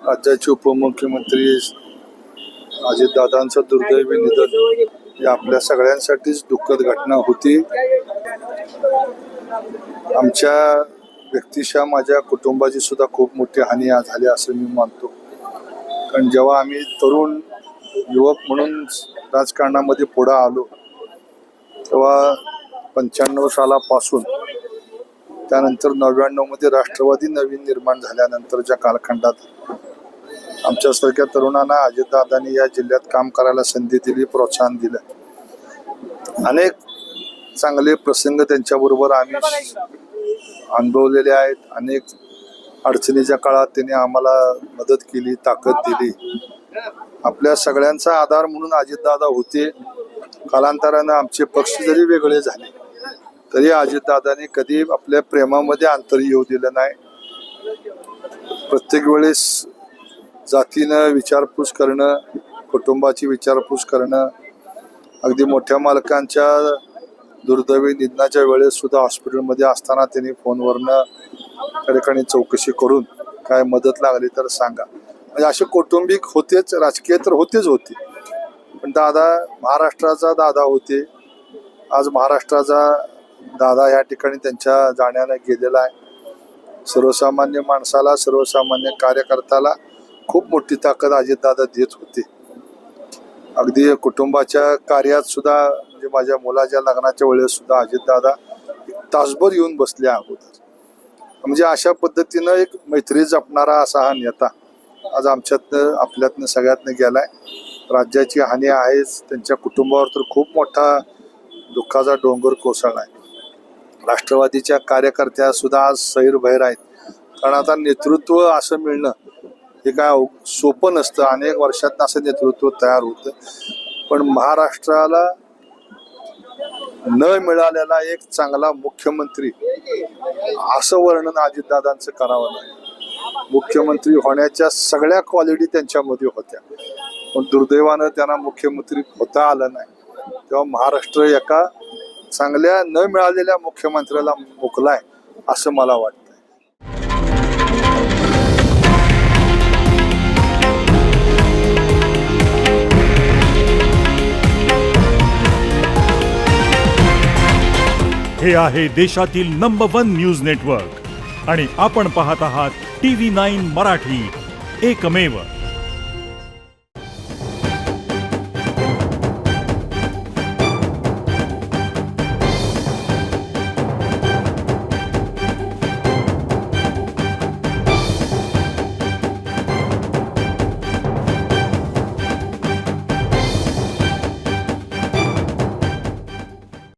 राज्याचे उपमुख्यमंत्री अजितदादांचं दुर्दैवी निधन ही आपल्या सगळ्यांसाठीच दुःखद घटना होती. आमच्या व्यक्तिशः माझ्या कुटुंबाची सुद्धा खूप मोठी हानी झाली असं मी मानतो. कारण जेव्हा आम्ही तरुण युवक म्हणून राजकारणामध्ये पुढे आलो तेव्हा 95 सालापासून त्यानंतर 99 मध्ये राष्ट्रवादी नवीन निर्माण झाल्यानंतरच्या कालखंडात आमच्यासारख्या तरुणांना अजितदादांनी या जिल्ह्यात काम करायला संधी दिली, प्रोत्साहन दिलं. अनेक चांगले प्रसंग त्यांच्याबरोबर आम्ही अनुभवलेले आहेत. अनेक अडचणीच्या काळात त्यांनी आम्हाला मदत केली, ताकद दिली. आपल्या सगळ्यांचा आधार म्हणून अजितदादा होते. कालांतरानं आमचे पक्ष जरी वेगळे झाले तरी अजितदादांनी कधी आपल्या प्रेमामध्ये अंतर येऊ दिलं नाही. प्रत्येक वेळेस जातीनं विचारपूस करणं, कुटुंबाची विचारपूस करणं, अगदी मोठ्या मालकांच्या दुर्दैवी निधनाच्या वेळेस सुद्धा हॉस्पिटलमध्ये असताना त्यांनी फोनवरनं त्या ठिकाणी चौकशी करून काय मदत लागली तर सांगा. म्हणजे असे कौटुंबिक होतेच, राजकीय तर होते. पण दादा महाराष्ट्राचा दादा होते. आज महाराष्ट्राचा दादा या ठिकाणी त्यांच्या जाण्याने गेलेला आहे. सर्वसामान्य माणसाला, सर्वसामान्य कार्यकर्त्याला खूप मोठी ताकद अजितदादा देत होते. अगदी कुटुंबाच्या कार्यात सुद्धा म्हणजे माझ्या मुलाच्या लग्नाच्या वेळेस सुद्धा अजितदादा तासभर येऊन बसले अगोदर. म्हणजे अशा पद्धतीनं एक मैत्री जपणारा असा हा नेता आज आमच्यातनं आपल्यातनं सगळ्यातनं गेलाय. राज्याची हानी आहेच, त्यांच्या कुटुंबावर तर खूप मोठा दुःखाचा डोंगर कोसळलाय. राष्ट्रवादीच्या कार्यकर्त्या सुद्धा आज सैरभैर आहेत. कारण आता नेतृत्व असं मिळणं हे काय सोपं नसतं. अनेक वर्षात असं नेतृत्व तयार होतं. पण महाराष्ट्राला न मिळालेला एक चांगला मुख्यमंत्री असं वर्णन अजितदादांचं करावं नाही. मुख्यमंत्री होण्याच्या सगळ्या क्वालिटी त्यांच्यामध्ये होत्या, पण दुर्दैवानं त्यांना मुख्यमंत्री होता आलं नाही. तेव्हा महाराष्ट्र एका चांगल्या न मिळालेल्या मुख्यमंत्र्याला मुकलाय असं मला वाटतं. हे आहे देशातील नंबर 1 न्यूज नेटवर्क आणि आपण पाहत आहात TV9 मराठी, एकमेव.